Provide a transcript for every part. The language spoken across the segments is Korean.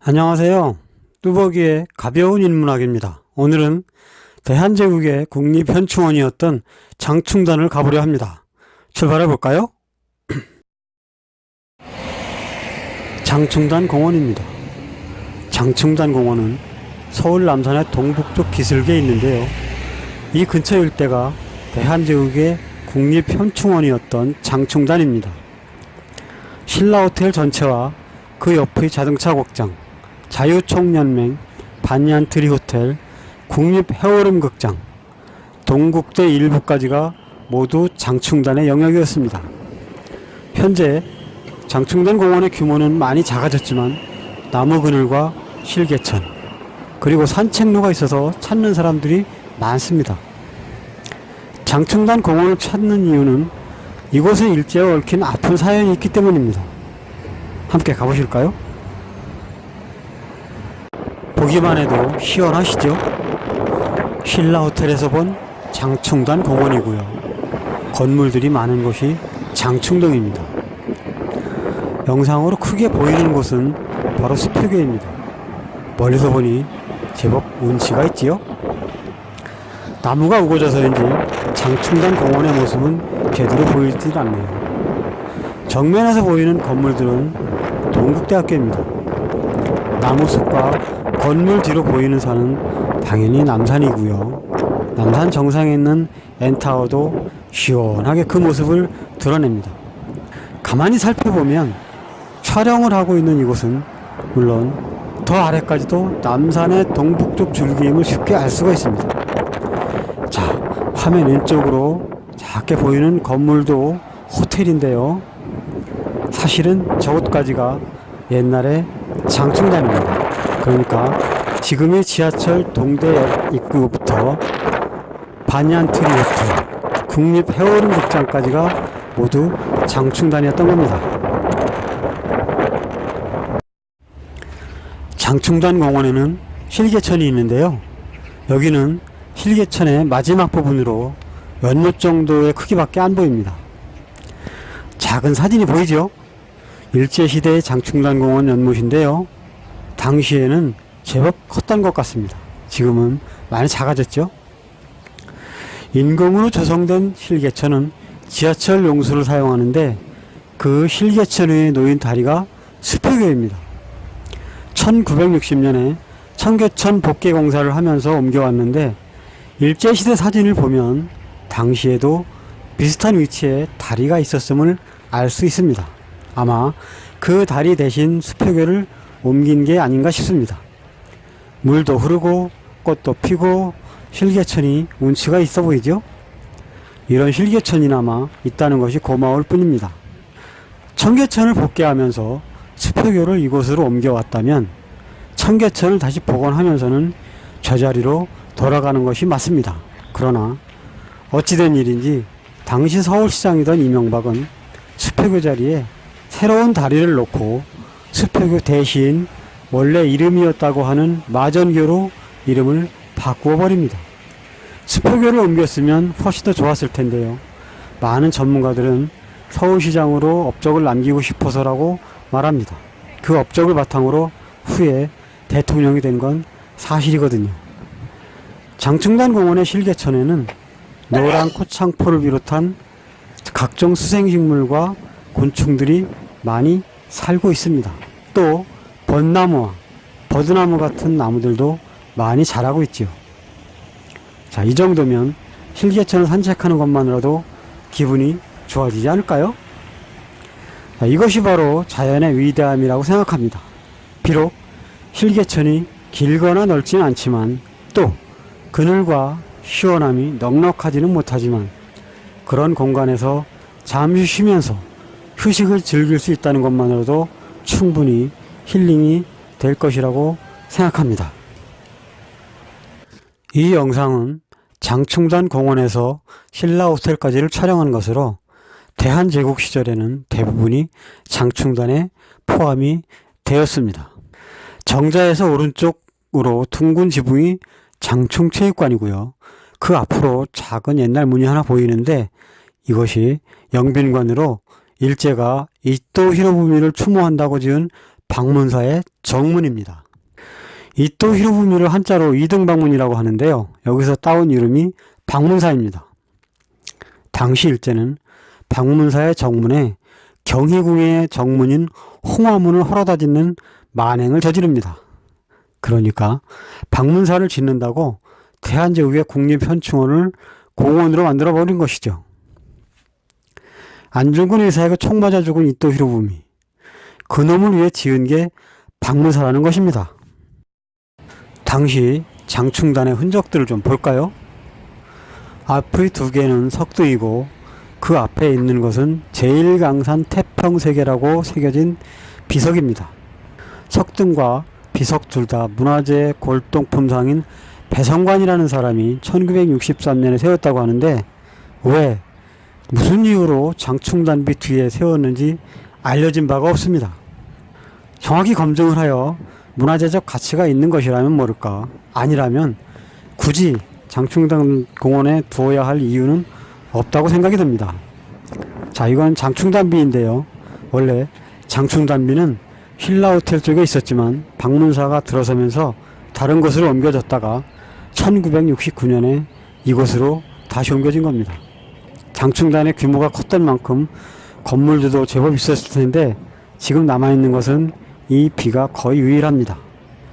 안녕하세요. 뚜벅이의 가벼운 인문학입니다. 오늘은 대한제국의 국립현충원이었던 장충단을 가보려 합니다. 출발해 볼까요? 장충단 공원입니다. 장충단 공원은 서울 남산의 동북쪽 기슭에 있는데요. 이 근처 일대가 대한제국의 국립현충원이었던 장충단입니다. 신라호텔 전체와 그 옆의 자동차 곡장, 자유총연맹, 반얀트리 호텔, 국립해오름극장, 동국대 일부까지가 모두 장충단의 영역이었습니다. 현재 장충단 공원의 규모는 많이 작아졌지만 나무 그늘과 실개천, 그리고 산책로가 있어서 찾는 사람들이 많습니다. 장충단 공원을 찾는 이유는 이곳의 일제와 얽힌 아픈 사연이 있기 때문입니다. 함께 가보실까요? 보기만 해도 시원하시죠? 신라호텔에서 본 장충단 공원이고요. 건물들이 많은 곳이 장충동입니다. 영상으로 크게 보이는 곳은 바로 수표계입니다. 멀리서 보니 제법 운치가 있지요? 나무가 우거져서인지 장충단 공원의 모습은 제대로 보이질 않네요. 정면에서 보이는 건물들은 동국대학교입니다. 나무숲과 건물 뒤로 보이는 산은 당연히 남산이고요. 남산 정상에 있는 N타워도 시원하게 그 모습을 드러냅니다. 가만히 살펴보면 촬영을 하고 있는 이곳은 물론 더 아래까지도 남산의 동북쪽 줄기임을 쉽게 알 수가 있습니다. 자, 화면 왼쪽으로 작게 보이는 건물도 호텔인데요. 사실은 저곳까지가 옛날에 장충단입니다. 그러니까 지금의 지하철 동대 입구부터 반얀트리 호텔, 국립해오름극장까지가 모두 장충단이었던 겁니다. 장충단 공원에는 실개천이 있는데요. 여기는 실개천의 마지막 부분으로 연못 정도의 크기밖에 안 보입니다. 작은 사진이 보이죠? 일제시대의 장충단 공원 연못인데요. 당시에는 제법 컸던 것 같습니다. 지금은 많이 작아졌죠. 인공으로 조성된 실개천은 지하철 용수를 사용하는데 그 실개천 위에 놓인 다리가 수표교입니다. 1960년에 청계천 복개 공사를 하면서 옮겨왔는데 일제시대 사진을 보면 당시에도 비슷한 위치에 다리가 있었음을 알 수 있습니다. 아마 그 다리 대신 수표교를 옮긴 게 아닌가 싶습니다. 물도 흐르고 꽃도 피고 실개천이 운치가 있어 보이죠? 이런 실개천이나마 있다는 것이 고마울 뿐입니다. 청계천을 복개하면서 수표교를 이곳으로 옮겨왔다면 청계천을 다시 복원하면서는 제자리로 돌아가는 것이 맞습니다. 그러나 어찌된 일인지 당시 서울시장이던 이명박은 수표교 자리에 새로운 다리를 놓고 수표교 대신 원래 이름이었다고 하는 마전교로 이름을 바꾸어 버립니다. 수표교를 옮겼으면 훨씬 더 좋았을 텐데요. 많은 전문가들은 서울시장으로 업적을 남기고 싶어서라고 말합니다. 그 업적을 바탕으로 후에 대통령이 된 건 사실이거든요. 장충단 공원의 실개천에는 노란 코창포를 비롯한 각종 수생식물과 곤충들이 많이 살고 있습니다. 또 벚나무와 버드나무 같은 나무들도 많이 자라고 있지요. 자, 이 정도면 실개천을 산책하는 것만으로도 기분이 좋아지지 않을까요? 자, 이것이 바로 자연의 위대함이라고 생각합니다. 비록 실개천이 길거나 넓지는 않지만 또 그늘과 시원함이 넉넉하지는 못하지만 그런 공간에서 잠시 쉬면서 휴식을 즐길 수 있다는 것만으로도 충분히 힐링이 될 것이라고 생각합니다. 이 영상은 장충단 공원에서 신라호텔까지를 촬영한 것으로 대한제국 시절에는 대부분이 장충단에 포함이 되었습니다. 정자에서 오른쪽으로 둥근 지붕이 장충체육관이고요. 그 앞으로 작은 옛날 문이 하나 보이는데 이것이 영빈관으로 일제가 이토 히로부미를 추모한다고 지은 방문사의 정문입니다. 이토 히로부미를 한자로 이등방문이라고 하는데요. 여기서 따온 이름이 방문사입니다. 당시 일제는 방문사의 정문에 경희궁의 정문인 홍화문을 헐어다 짓는 만행을 저지릅니다. 그러니까 방문사를 짓는다고 대한제국의 국립현충원을 공원으로 만들어버린 것이죠. 안중근 의사에게 총 맞아 죽은 이토 히로부미, 그놈을 위해 지은 게 방문사라는 것입니다. 당시 장충단의 흔적들을 좀 볼까요? 앞의 두 개는 석등이고 그 앞에 있는 것은 제1강산 태평세계라고 새겨진 비석입니다. 석등과 비석 둘 다 문화재 골동품상인 배성관이라는 사람이 1963년에 세웠다고 하는데 왜, 무슨 이유로 장충단비 뒤에 세웠는지 알려진 바가 없습니다. 정확히 검증을 하여 문화재적 가치가 있는 것이라면 모를까, 아니라면 굳이 장충단 공원에 두어야 할 이유는 없다고 생각이 듭니다. 자, 이건 장충단비인데요. 원래 장충단비는 신라호텔 쪽에 있었지만 방문사가 들어서면서 다른 곳으로 옮겨졌다가 1969년에 이곳으로 다시 옮겨진 겁니다. 장충단의 규모가 컸던 만큼 건물들도 제법 있었을 텐데 지금 남아있는 것은 이 비가 거의 유일합니다.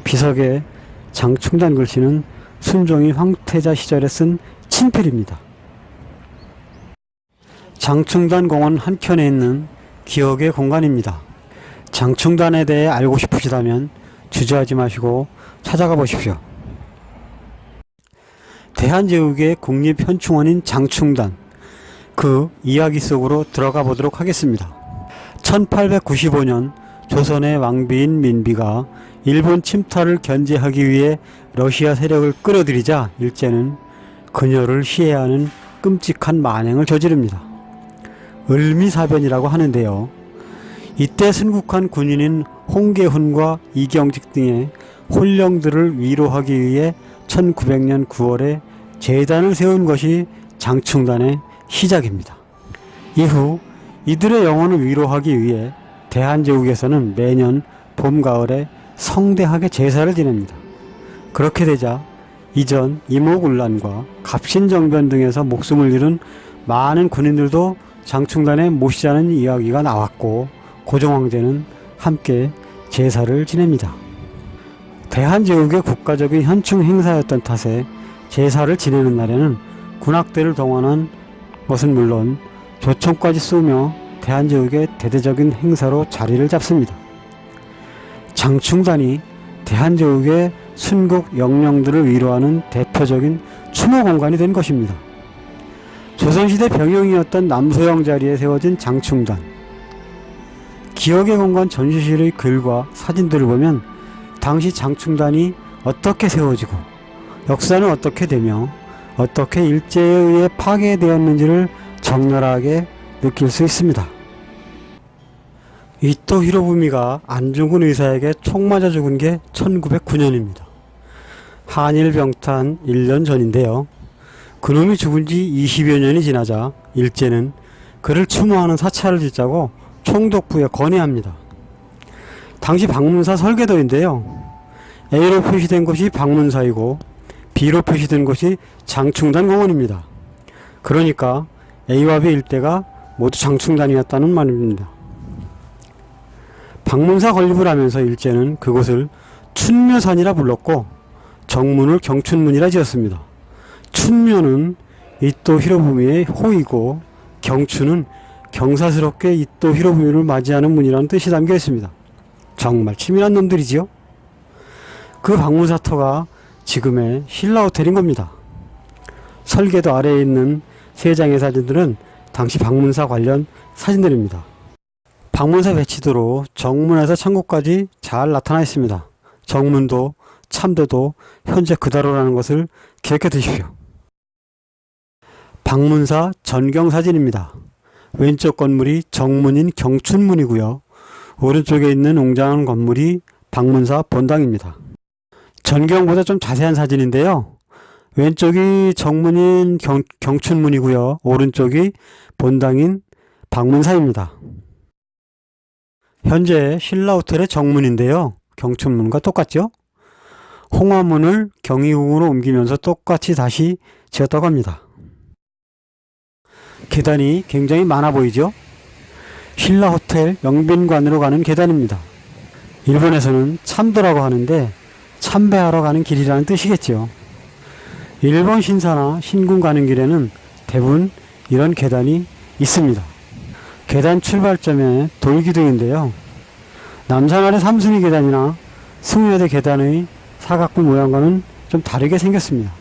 비석의 장충단 글씨는 순종이 황태자 시절에 쓴 친필입니다. 장충단 공원 한켠에 있는 기억의 공간입니다. 장충단에 대해 알고 싶으시다면 주저하지 마시고 찾아가 보십시오. 대한제국의 국립현충원인 장충단, 그 이야기 속으로 들어가 보도록 하겠습니다. 1895년 조선의 왕비인 민비가 일본 침탈을 견제하기 위해 러시아 세력을 끌어들이자 일제는 그녀를 시해하는 끔찍한 만행을 저지릅니다. 을미사변이라고 하는데요. 이때 순국한 군인인 홍계훈과 이경직 등의 혼령들을 위로하기 위해 1900년 9월에 재단을 세운 것이 장충단의 시작입니다. 이후 이들의 영혼을 위로하기 위해 대한제국에서는 매년 봄, 가을에 성대하게 제사를 지냅니다. 그렇게 되자 이전 이모군란과 갑신정변 등에서 목숨을 잃은 많은 군인들도 장충단에 모시자는 이야기가 나왔고 고종황제는 함께 제사를 지냅니다. 대한제국의 국가적인 현충 행사였던 탓에 제사를 지내는 날에는 군악대를 동원한 것은 물론 조총까지 쏘며 대한제국의 대대적인 행사로 자리를 잡습니다. 장충단이 대한제국의 순국 영령들을 위로하는 대표적인 추모 공간이 된 것입니다. 조선시대 병영이었던 남소영 자리에 세워진 장충단, 기억의 공간 전시실의 글과 사진들을 보면 당시 장충단이 어떻게 세워지고 역사는 어떻게 되며 어떻게 일제에 의해 파괴되었는지를 적나라하게 느낄 수 있습니다. 이토 히로부미가 안중근 의사에게 총 맞아 죽은 게 1909년입니다. 한일 병탄 1년 전인데요. 그놈이 죽은 지 20여 년이 지나자 일제는 그를 추모하는 사찰을 짓자고 총독부에 건의합니다. 당시 방문사 설계도인데요. A로 표시된 곳이 방문사이고 B로 표시된 곳이 장충단 공원입니다. 그러니까 A와 B 일대가 모두 장충단이었다는 말입니다. 방문사 건립을 하면서 일제는 그곳을 춘묘산이라 불렀고 정문을 경춘문이라 지었습니다. 춘묘는 이토 히로부미의 호이고 경춘은 경사스럽게 이토 히로부미를 맞이하는 문이라는 뜻이 담겨 있습니다. 정말 치밀한 놈들이지요. 그 방문사터가 지금의 신라호텔인 겁니다. 설계도 아래에 있는 세 장의 사진들은 당시 방문사 관련 사진들입니다. 방문사 배치도로 정문에서 창고까지 잘 나타나 있습니다. 정문도 참도도 현재 그대로라는 것을 기억해 두십시오. 방문사 전경 사진입니다. 왼쪽 건물이 정문인 경춘문이고요. 오른쪽에 있는 웅장한 건물이 방문사 본당입니다. 전경보다 좀 자세한 사진인데요. 왼쪽이 정문인 경춘문이고요. 오른쪽이 본당인 방문사입니다. 현재 신라호텔의 정문인데요. 경춘문과 똑같죠? 홍화문을 경희궁으로 옮기면서 똑같이 다시 지었다고 합니다. 계단이 굉장히 많아 보이죠? 신라호텔 영빈관으로 가는 계단입니다. 일본에서는 참도라고 하는데 참배하러 가는 길이라는 뜻이겠죠. 일본 신사나 신궁 가는 길에는 대부분 이런 계단이 있습니다. 계단 출발점에 돌기둥인데요. 남산아래 삼순위 계단이나 승려대 계단의 사각불 모양과는 좀 다르게 생겼습니다.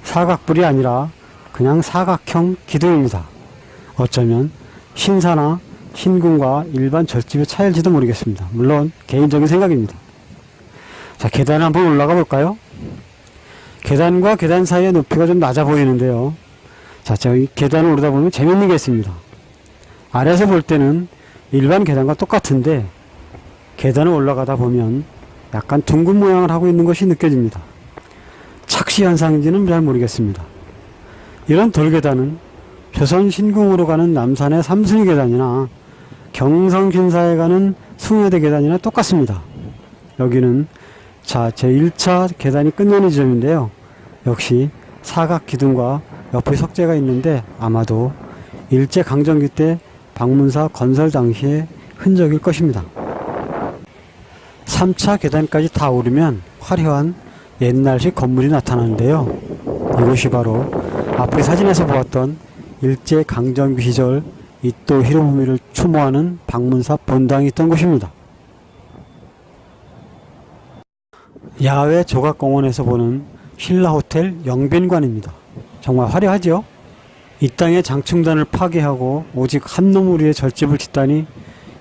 사각불이 아니라 그냥 사각형 기둥입니다. 어쩌면 신사나 신궁과 일반 절집의 차이일지도 모르겠습니다. 물론 개인적인 생각입니다. 자, 계단을 한번 올라가 볼까요? 계단과 계단 사이의 높이가 좀 낮아 보이는데요. 자, 저기 계단을 오르다 보면 재밌는 게 있습니다. 아래에서 볼 때는 일반 계단과 똑같은데 계단을 올라가다 보면 약간 둥근 모양을 하고 있는 것이 느껴집니다. 착시 현상인지는 잘 모르겠습니다. 이런 돌계단은 조선 신궁으로 가는 남산의 삼순위 계단이나 경성신사에 가는 숭여대 계단이나 똑같습니다. 여기는 자, 제1차 계단이 끝나는 지점인데요. 역시 사각 기둥과 옆에 석재가 있는데 아마도 일제강점기 때 방문사 건설 당시의 흔적일 것입니다. 3차 계단까지 다 오르면 화려한 옛날식 건물이 나타나는데요. 이것이 바로 앞에 사진에서 보았던 일제강점기 시절 이토 히로부미를 추모하는 방문사 본당이 있던 곳입니다. 야외 조각공원에서 보는 신라호텔 영빈관입니다. 정말 화려하죠? 이 땅의 장충단을 파괴하고 오직 한 놈을 위해 절집을 짓다니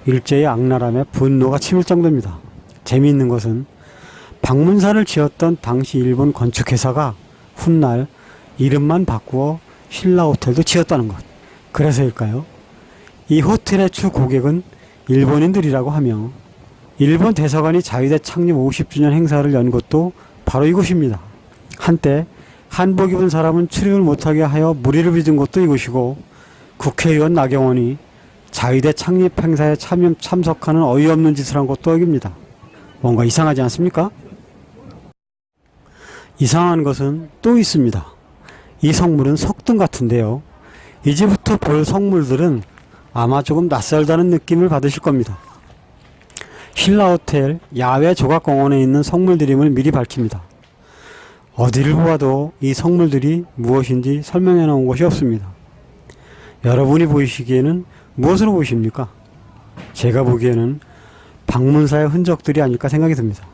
일제의 악랄함에 분노가 치밀 정도입니다. 재미있는 것은 방문사를 지었던 당시 일본 건축회사가 훗날 이름만 바꾸어 신라호텔도 지었다는 것. 그래서일까요? 이 호텔의 주 고객은 일본인들이라고 하며 일본 대사관이 자위대 창립 50주년 행사를 연 곳도 바로 이곳입니다. 한때 한복 입은 사람은 출입을 못하게 하여 무리를 빚은 곳도 이곳이고 국회의원 나경원이 자위대 창립 행사에 참석하는 어이없는 짓을 한 곳도 여기입니다. 뭔가 이상하지 않습니까? 이상한 것은 또 있습니다. 이 성물은 석등 같은데요. 이제부터 볼 성물들은 아마 조금 낯설다는 느낌을 받으실 겁니다. 신라호텔 야외 조각공원에 있는 성물들임을 미리 밝힙니다. 어디를 보아도 이 성물들이 무엇인지 설명해 놓은 것이 없습니다. 여러분이 보이시기에는 무엇으로 보이십니까? 제가 보기에는 방문사의 흔적들이 아닐까 생각이 듭니다.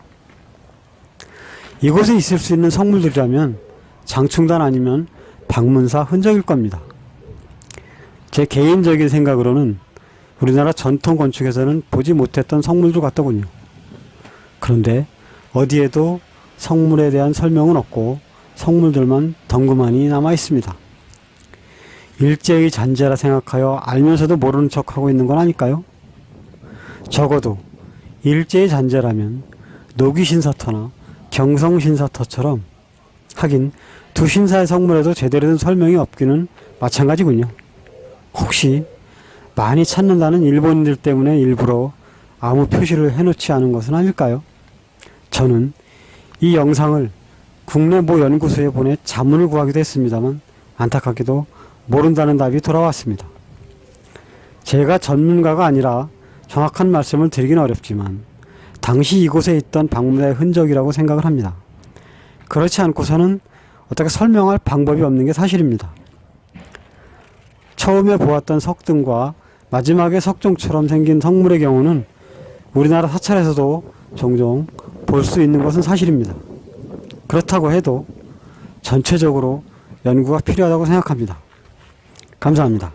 이곳에 있을 수 있는 성물들이라면 장충단 아니면 방문사 흔적일 겁니다. 제 개인적인 생각으로는 우리나라 전통 건축에서는 보지 못했던 성물들 같더군요. 그런데 어디에도 성물에 대한 설명은 없고 성물들만 덩그마니 남아 있습니다. 일제의 잔재라 생각하여 알면서도 모르는 척하고 있는 건 아닐까요? 적어도 일제의 잔재라면 노기신사터나 경성신사터처럼 하긴 두 신사의 성물에도 제대로 된 설명이 없기는 마찬가지군요. 혹시 많이 찾는다는 일본인들 때문에 일부러 아무 표시를 해놓지 않은 것은 아닐까요? 저는 이 영상을 국내 모 연구소에 보내 자문을 구하기도 했습니다만 안타깝게도 모른다는 답이 돌아왔습니다. 제가 전문가가 아니라 정확한 말씀을 드리긴 어렵지만 당시 이곳에 있던 방문의 흔적이라고 생각을 합니다. 그렇지 않고서는 어떻게 설명할 방법이 없는 게 사실입니다. 처음에 보았던 석등과 마지막에 석종처럼 생긴 성물의 경우는 우리나라 사찰에서도 종종 볼 수 있는 것은 사실입니다. 그렇다고 해도 전체적으로 연구가 필요하다고 생각합니다. 감사합니다.